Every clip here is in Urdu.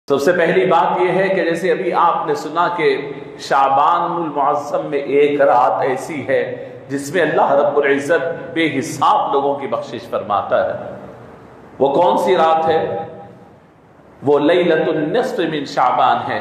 سب سے پہلی بات یہ ہے کہ جیسے ابھی آپ نے سنا کہ شعبان المعظم میں ایک رات ایسی ہے جس میں اللہ رب العزت بے حساب لوگوں کی بخشش فرماتا ہے۔ وہ کون سی رات ہے؟ وہ لیلۃ النصف من شعبان ہے۔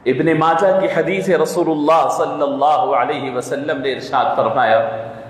ابن ماجہ کی حدیث رسول اللہ صلی اللہ علیہ وسلم نے ارشاد فرمایا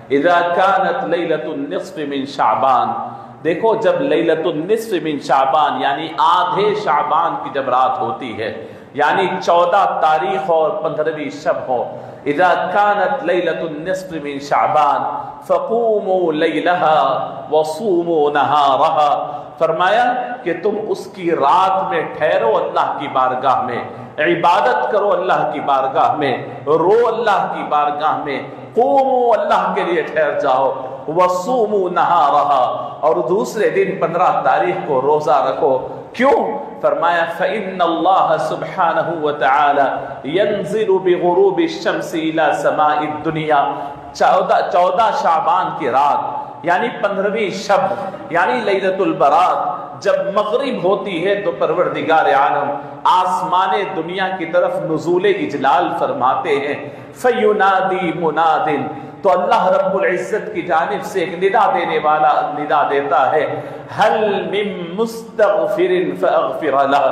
اذا كانت لیلۃ النصف من شعبان، دیکھو جب لیلۃ النصف من شعبان یعنی آدھے شعبان کی جب رات ہوتی ہے، یعنی 14 تاریخ اور 15ویں شب ہو، اذا كانت لیلۃ النصف من شعبان فقوموا لیلها وصوموا نہارها، فرمایا کہ تم اس کی رات میں ٹھہرو اللہ کی بارگاہ میں، عبادت کرو اللہ کی بارگاہ میں، رو اللہ کی بارگاہ میں، قوموا اللہ کے لیے ٹھہر جاؤ، وصوموا نہارہا، اور دوسرے دن 15 تاریخ کو روزہ رکھو۔ کیوں؟ فرمایا فإن اللہ سبحانہ وتعالی ينزل بغروب الشمس الى سماء الدنیا، 14 شعبان کی رات یعنی 15ویں شب یعنی لیلۃ البرات جب مغرب ہوتی ہے تو پروردگار عالم آسمان دنیا کی طرف نزول اجلال فرماتے ہیں، فینادی مناد، تو اللہ رب العزت کی جانب سے ایک ندا دینے والا ندا دیتا ہے، هل من مستغفر فاغفر له۔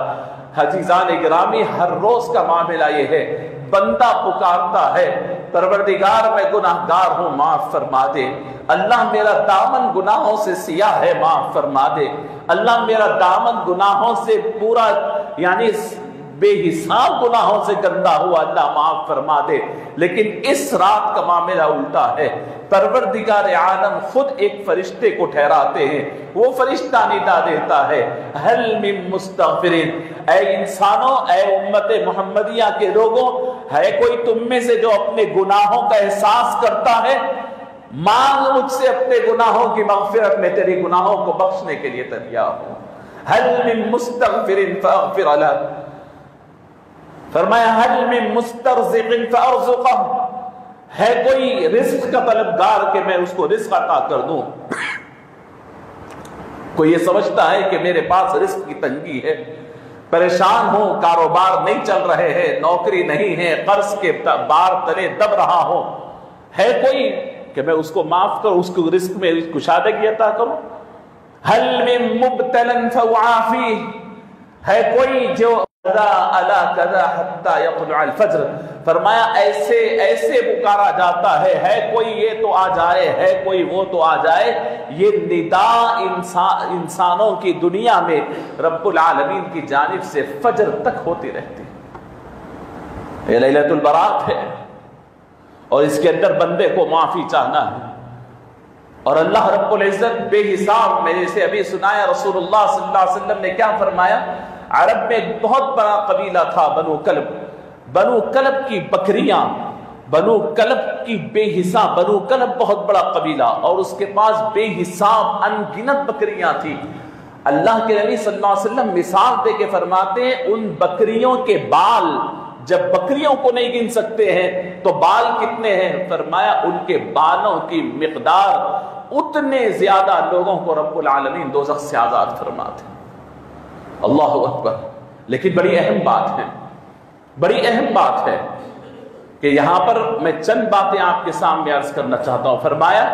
عزیزان گرامی، ہر روز کا معاملہ یہ ہے، بندہ پکارتا ہے پروردگار میں گناہگار ہوں معاف فرما دے، اللہ میرا دامن گناہوں سے سیاہ ہے معاف فرما دے، اللہ میرا دامن گناہوں سے پورا یعنی بے حساب گناہوں سے گندا ہوا، اللہ معاف فرما دے۔ لیکن اس رات کا معاملہ الٹا ہے، پروردگار عالم خود ایک فرشتے کو ٹھہراتے ہیں، وہ فرشتہ ندا دیتا ہے، هل من مستغفرین، اے انسانوں، اے امت محمدیہ کے لوگوں، ہے کوئی تم میں سے جو اپنے گناہوں کا احساس کرتا ہے؟ مانگ مجھ سے اپنے گناہوں کی مغفرت، میں تیری گناہوں کو بخشنے کے لیے تیار ہوں۔ هل من مستغفر فاغفر له، فرمایا هل من مسترزق فارزقه، ہے کوئی رزق کا طلبگار کہ میں اس کو رزق عطا کر دوں؟ کوئی یہ سمجھتا ہے کہ میرے پاس رزق کی تنگی ہے، پریشان ہوں، کاروبار نہیں چل رہے ہیں، نوکری نہیں ہے، قرض کے بار تلے دب رہا ہوں، ہے کوئی کہ میں اس کو معاف کروں، اس کو رزق میں کشادگی عطا کروں؟ هل من مبتلا فاعافیہ، ہے کوئی جو الا کذا حتی یطلع الفجر، فرمایا ایسے ایسے پکارا جاتا ہے کوئی یہ تو آ جائے، ہے کوئی وہ تو آ جائے، یہ ندا انسانوں کی دنیا میں رب العالمین کی جانب سے فجر تک ہوتی رہتی ہے۔ یہ لیلۃ البرات ہے اور اس کے اندر بندے کو معافی چاہنا ہے، اور اللہ رب العزت بے حساب، میں جیسے ابھی سنایا رسول اللہ صلی اللہ علیہ وسلم نے کیا فرمایا، عرب میں ایک بہت بڑا قبیلہ تھا بنو کلب، بنو کلب کی بکریاں، بنو کلب کی بے حساب، بنو کلب بہت بڑا قبیلہ اور اس کے پاس بے حساب ان گنت بکریاں تھیں۔ اللہ کے نبی صلی اللہ علیہ وسلم مثال دے کے فرماتے ہیں ان بکریوں کے بال، جب بکریوں کو نہیں گن سکتے ہیں تو بال کتنے ہیں؟ فرمایا ان کے بالوں کی مقدار اتنے زیادہ لوگوں کو رب العالمین دوزخ سے آزاد فرماتے ہیں۔ اللہ اکبر۔ لیکن بڑی اہم بات ہے، بڑی اہم بات ہے کہ یہاں پر میں چند باتیں آپ کے سامنے عرض کرنا چاہتا ہوں۔ فرمایا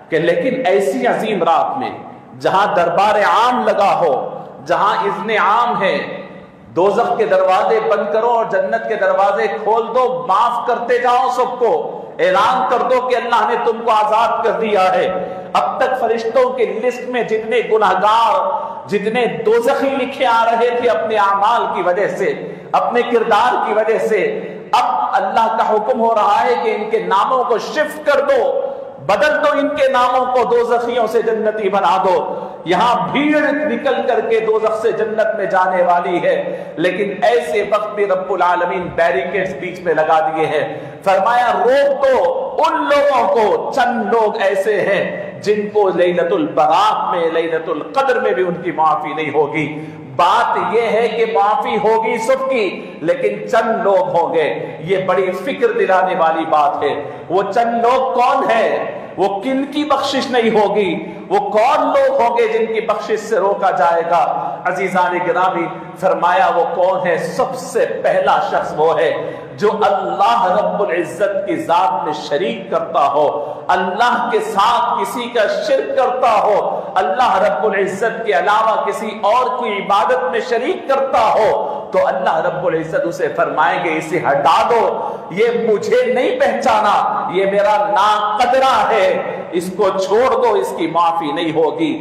کہ لیکن ایسی عظیم رات میں جہاں دربار عام لگا ہو، جہاں اذن عام ہے، دوزخ کے دروازے بند کرو اور جنت کے دروازے کھول دو، معاف کرتے جاؤ سب کو، اعلان کر دو کہ اللہ نے تم کو آزاد کر دیا ہے۔ اب تک فرشتوں کے لسٹ میں جتنے گناہگار، جتنے دوزخی لکھے آ رہے تھے اپنے اعمال کی وجہ سے، اپنے کردار کی وجہ سے، اب اللہ کا حکم ہو رہا ہے کہ ان کے ناموں کو شفٹ کر دو، بدل دو ان کے ناموں کو، دوزخیوں سے جنتی بنا دو۔ یہاں بھیڑ نکل کر کے دوزخ سے جنت میں جانے والی ہے، لیکن ایسے وقت میں رب العالمین بیریکیڈز بیچ میں لگا دیے ہیں۔ فرمایا روک دو ان لوگوں کو، چند لوگ ایسے ہیں جن کو لیلۃ البرات میں، لیلۃ القدر میں بھی ان کی معافی نہیں ہوگی۔ بات یہ ہے کہ معافی ہوگی سب کی، لیکن چند لوگ ہوں گے، یہ بڑی فکر دلانے والی بات ہے۔ وہ چند لوگ کون ہیں؟ وہ کن کی بخشش نہیں ہوگی؟ وہ کون لوگ ہوں گے جن کی بخشش سے روکا جائے گا؟ عزیزان گرامی فرمایا وہ کون ہے؟ سب سے پہلا شخص وہ ہے جو اللہ رب العزت کی ذات میں شریک کرتا ہو، اللہ کے ساتھ کسی کا شرک کرتا ہو، اللہ رب العزت کے علاوہ کسی اور کی عبادت میں شریک کرتا ہو، تو اللہ رب العزت اسے فرمائیں گے اسے ہٹا دو، یہ مجھے نہیں پہچانا، یہ میرا ناقدرہ ہے، اس کو چھوڑ دو، اس کی معافی نہیں ہوگی۔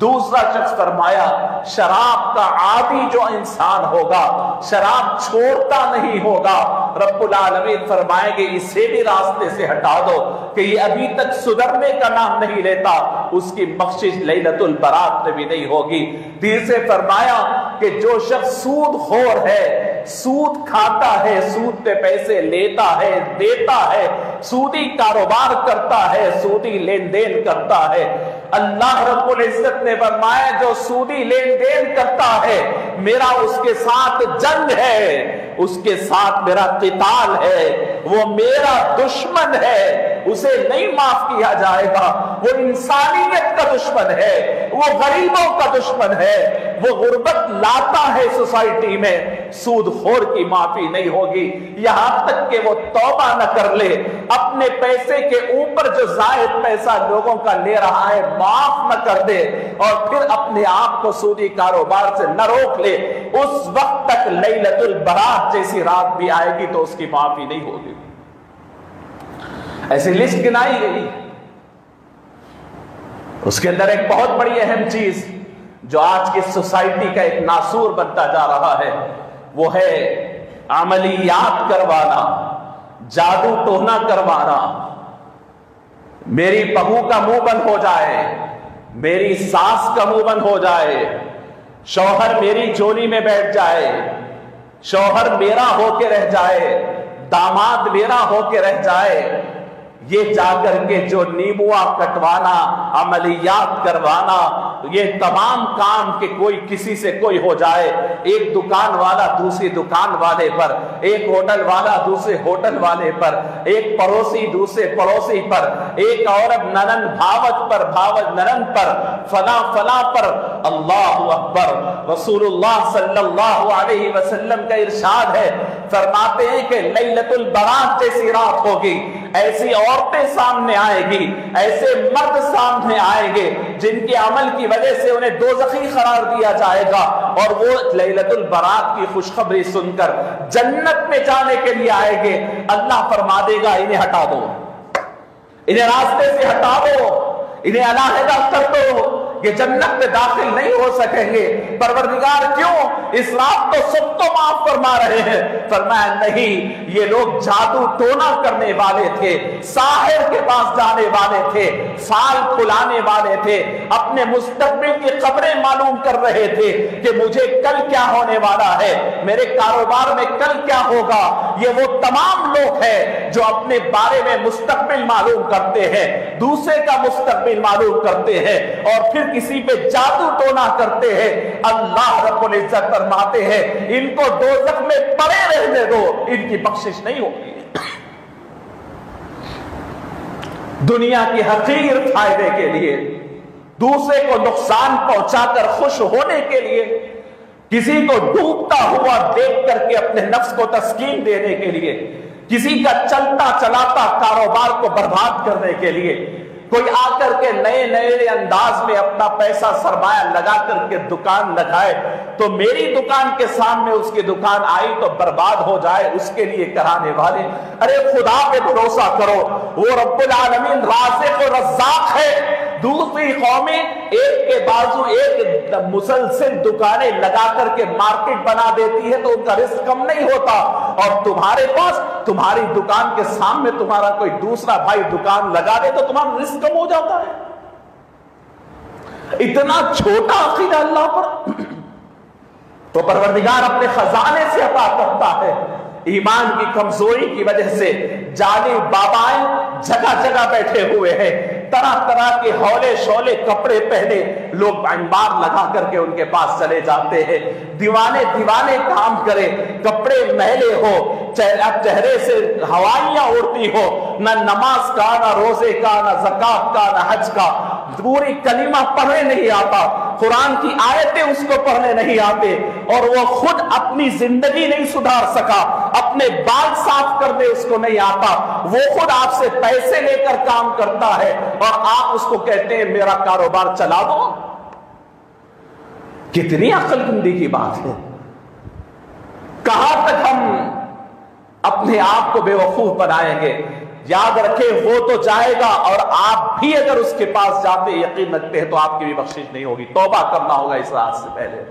دوسرا شخص فرمایا شراب کا عادی جو انسان ہوگا، شراب چھوڑتا نہیں ہوگا، رب العالمین فرمائیں گے اسے بھی راستے سے ہٹا دو کہ یہ ابھی تک سدھرنے کا نام نہیں لیتا، اس کی بخشش لیلۃ البرات میں بھی نہیں ہوگی۔ تیسرے فرمایا کہ جو شخص سود خور ہے، سود کھاتا ہے، سود پہ پیسے لیتا ہے، دیتا ہے، سودی کاروبار کرتا ہے، سودی لین دین کرتا ہے، اللہ رب العزت نے فرمایا جو سودی لین دین کرتا ہے میرا اس کے ساتھ جنگ ہے، اس کے ساتھ میرا قتال ہے، وہ میرا دشمن ہے، اسے نہیں معاف کیا جائے گا، وہ انسانیت کا دشمن ہے، وہ غریبوں کا دشمن ہے، وہ غربت لاتا ہے سوسائٹی میں، سود خور کی معافی نہیں ہوگی، یہاں تک کہ وہ توبہ نہ کر لے، اپنے پیسے کے اوپر جو زائد پیسہ لوگوں کا لے رہا ہے معاف نہ کر دے، اور پھر اپنے آپ کو سودی کاروبار سے نہ روک لے، اس وقت تک لیلۃ البرات جیسی رات بھی آئے گی تو اس کی معافی نہیں ہوگی۔ ایسی لسٹ گنائی گئی، اس کے اندر ایک بہت بڑی اہم چیز جو آج کی سوسائٹی کا ایک ناسور بنتا جا رہا ہے وہ ہے عملیات کروانا، جادو ٹونا کروانا، میری بہو کا منہ بند ہو جائے، میری ساس کا منہ بند ہو جائے، شوہر میری جولی میں بیٹھ جائے، شوہر میرا ہو کے رہ جائے، داماد میرا ہو کے رہ جائے، یہ جا کر کے جو نیبوا کٹوانا، عملیات کروانا، یہ تمام کام کہ کوئی کسی سے کوئی ہو جائے، ایک دکان والا دوسری دکان والے پر، ایک ہوٹل والا دوسرے ہوٹل والے پر، ایک پڑوسی دوسرے پڑوسی پر، ایک عورت ننن بھاوت پر، بھاوت ننن پر، فلاں فلاں پر، اللہ اکبر۔ رسول اللہ صلی اللہ علیہ وسلم کا ارشاد ہے، فرماتے ہیں کہ لیلۃ البرات جیسی رات ہوگی، ایسی عورتیں سامنے آئے گی، ایسے مرد سامنے آئیں گے جن کے عمل کی وجہ سے انہیں دوزخی قرار دیا جائے گا، اور وہ لیلۃ البرات کی خوشخبری سن کر جنت میں جانے کے لیے آئیں گے۔ اللہ فرما دے گا انہیں ہٹا دو، انہیں راستے سے ہٹا دو، انہیں علیحدہ کر دو، یہ جنت میں داخل نہیں ہو سکیں گے۔ پروردگار کیوں؟ اس رات تو سب کو معاف فرما رہے ہیں۔ فرمایا نہیں، یہ لوگ جادو ٹونا کرنے والے تھے، ساحر کے پاس جانے والے تھے، فال کھلانے والے تھے، اپنے مستقبل کی خبریں معلوم کر رہے تھے کہ مجھے کل کیا ہونے والا ہے، میرے کاروبار میں کل کیا ہوگا۔ یہ وہ تمام لوگ ہیں جو اپنے بارے میں مستقبل معلوم کرتے ہیں، دوسرے کا مستقبل معلوم کرتے ہیں، اور پھر کسی پہ جادو ٹونا کرتے ہیں۔ اللہ رب العزت فرماتے ہیں ان کو دوزخ میں پڑے رہنے دو، ان کی بخشش نہیں ہوگی۔ دنیا کی حقیر فائدے کے لیے، دوسرے کو نقصان پہنچا کر خوش ہونے کے لیے، کسی کو ڈوبتا ہوا دیکھ کر کے اپنے نفس کو تسکین دینے کے لیے، کسی کا چلتا چلاتا کاروبار کو برباد کرنے کے لیے، کوئی آ کر کے نئے نئے انداز میں اپنا پیسہ سرمایہ لگا کر کے دکان لگائے تو میری دکان کے سامنے اس کی دکان آئی تو برباد ہو جائے، اس کے لیے کرانے والے، ارے خدا پہ بھروسہ کرو، وہ رب العالمین رازق و رزاق ہے۔ دوسری قومیں ایک کے بازو ایک مسلسل دکانیں لگا کر کے مارکیٹ بنا دیتی ہے تو ان کا رزق کم نہیں ہوتا، اور تمہارے پاس تمہاری دکان کے سامنے تمہارا کوئی دوسرا بھائی دکان لگا دے تو تمہارا رزق کم ہو جاتا ہے۔ اتنا چھوٹا عقیدہ اللہ پر تو پروردگار اپنے خزانے سے عطا کرتا ہے۔ ایمان کی کمزوری کی وجہ سے جعلی بابائیں جگہ جگہ بیٹھے ہوئے ہیں، طرح طرح کے ہولے شولے کپڑے پہنے لوگ انبار لگا کر کے ان کے پاس چلے جاتے ہیں، دیوانے دیوانے کام کرے، کپڑے میلے ہو، چہرے سے ہوائیاں اڑتی ہو، نہ نماز کا، نہ روزے کا، نہ زکات کا، نہ حج کا، پوری کلمہ پڑھنے نہیں آتا، قرآن کی آیتیں اس کو پڑھنے نہیں آتے، اور وہ خود اپنی زندگی نہیں سدھار سکا، اپنے بال صاف کرنے اس کو نہیں آتا، وہ خود آپ سے پیسے لے کر کام کرتا ہے اور آپ اس کو کہتے ہیں میرا کاروبار چلا دو؟ کتنی عقل مندی کی بات ہے۔ کہاں تک ہم اپنے آپ کو بے وقوف بنائیں گے؟ یاد رکھیں وہ تو جائے گا، اور آپ بھی اگر اس کے پاس جاتے یقین رکھتے ہیں تو آپ کی بھی بخشش نہیں ہوگی۔ توبہ کرنا ہوگا اس رات سے پہلے۔